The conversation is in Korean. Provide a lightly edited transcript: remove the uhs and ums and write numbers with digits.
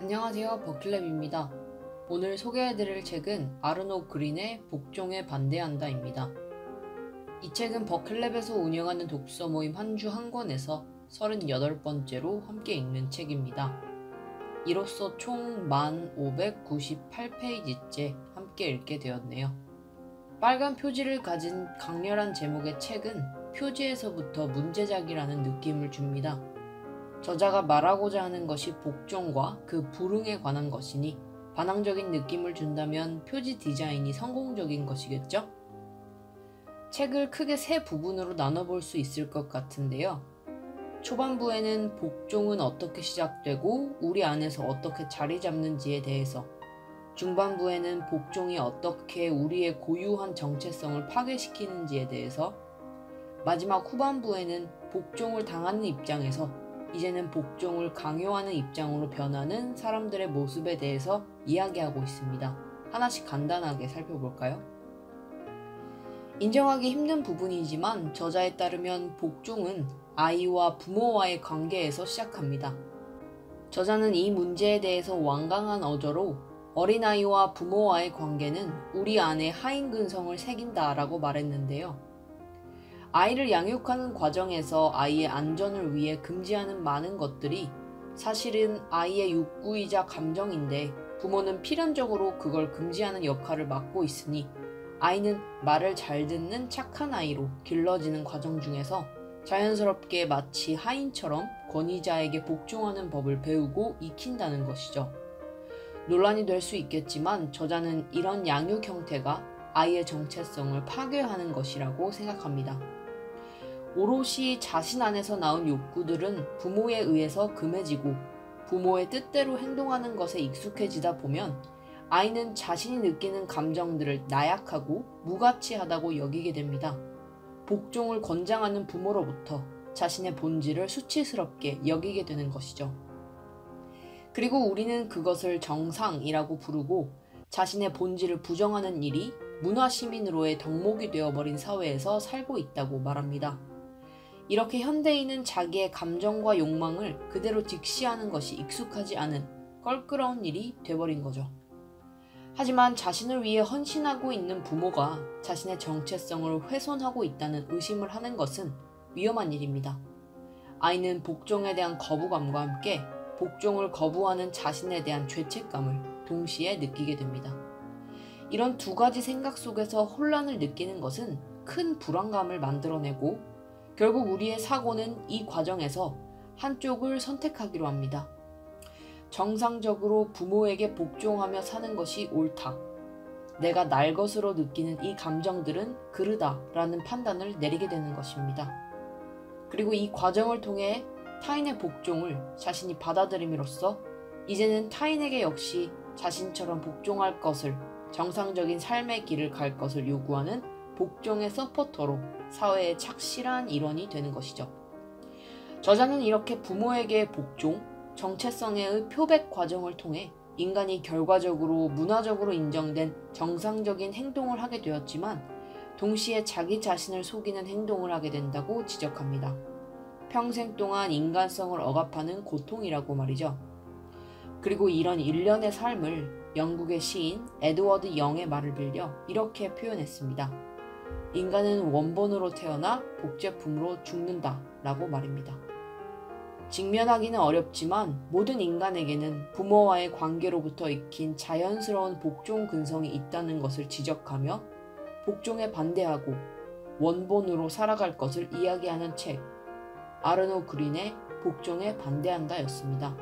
안녕하세요, 버클랩입니다. 오늘 소개해드릴 책은 아르노 그린의 복종에 반대한다입니다. 이 책은 버클랩에서 운영하는 독서 모임 한 주 한 권에서 38번째로 함께 읽는 책입니다. 이로써 총 1598페이지째 함께 읽게 되었네요. 빨간 표지를 가진 강렬한 제목의 책은 표지에서부터 문제작이라는 느낌을 줍니다. 저자가 말하고자 하는 것이 복종과 그 불응에 관한 것이니 반항적인 느낌을 준다면 표지 디자인이 성공적인 것이겠죠? 책을 크게 세 부분으로 나눠볼 수 있을 것 같은데요. 초반부에는 복종은 어떻게 시작되고 우리 안에서 어떻게 자리 잡는지에 대해서, 중반부에는 복종이 어떻게 우리의 고유한 정체성을 파괴시키는지에 대해서, 마지막 후반부에는 복종을 당하는 입장에서 이제는 복종을 강요하는 입장으로 변하는 사람들의 모습에 대해서 이야기하고 있습니다. 하나씩 간단하게 살펴볼까요? 인정하기 힘든 부분이지만 저자에 따르면 복종은 아이와 부모와의 관계에서 시작합니다. 저자는 이 문제에 대해서 완강한 어조로 어린아이와 부모와의 관계는 우리 안에 하인근성을 새긴다라고 말했는데요. 아이를 양육하는 과정에서 아이의 안전을 위해 금지하는 많은 것들이 사실은 아이의 욕구이자 감정인데 부모는 필연적으로 그걸 금지하는 역할을 맡고 있으니 아이는 말을 잘 듣는 착한 아이로 길러지는 과정 중에서 자연스럽게 마치 하인처럼 권위자에게 복종하는 법을 배우고 익힌다는 것이죠. 논란이 될 수 있겠지만 저자는 이런 양육 형태가 아이의 정체성을 파괴하는 것이라고 생각합니다. 오롯이 자신 안에서 나온 욕구들은 부모에 의해서 금해지고 부모의 뜻대로 행동하는 것에 익숙해지다 보면 아이는 자신이 느끼는 감정들을 나약하고 무가치하다고 여기게 됩니다. 복종을 권장하는 부모로부터 자신의 본질을 수치스럽게 여기게 되는 것이죠. 그리고 우리는 그것을 정상이라고 부르고 자신의 본질을 부정하는 일이 문화시민으로의 덕목이 되어버린 사회에서 살고 있다고 말합니다. 이렇게 현대인은 자기의 감정과 욕망을 그대로 직시하는 것이 익숙하지 않은 껄끄러운 일이 돼버린 거죠. 하지만 자신을 위해 헌신하고 있는 부모가 자신의 정체성을 훼손하고 있다는 의심을 하는 것은 위험한 일입니다. 아이는 복종에 대한 거부감과 함께 복종을 거부하는 자신에 대한 죄책감을 동시에 느끼게 됩니다. 이런 두 가지 생각 속에서 혼란을 느끼는 것은 큰 불안감을 만들어내고 결국 우리의 사고는 이 과정에서 한쪽을 선택하기로 합니다. 정상적으로 부모에게 복종하며 사는 것이 옳다. 내가 날 것으로 느끼는 이 감정들은 그르다라는 판단을 내리게 되는 것입니다. 그리고 이 과정을 통해 타인의 복종을 자신이 받아들임으로써 이제는 타인에게 역시 자신처럼 복종할 것을, 정상적인 삶의 길을 갈 것을 요구하는 복종의 서포터로 사회의 착실한 일원이 되는 것이죠. 저자는 이렇게 부모에게 복종, 정체성의 표백 과정을 통해 인간이 결과적으로 문화적으로 인정된 정상적인 행동을 하게 되었지만 동시에 자기 자신을 속이는 행동을 하게 된다고 지적합니다. 평생 동안 인간성을 억압하는 고통이라고 말이죠. 그리고 이런 일련의 삶을 영국의 시인 에드워드 영의 말을 빌려 이렇게 표현했습니다. 인간은 원본으로 태어나 복제품으로 죽는다 라고 말입니다. 직면하기는 어렵지만 모든 인간에게는 부모와의 관계로부터 익힌 자연스러운 복종 근성이 있다는 것을 지적하며 복종에 반대하고 원본으로 살아갈 것을 이야기하는 책, 아르노 그린의 복종에 반대한다 였습니다.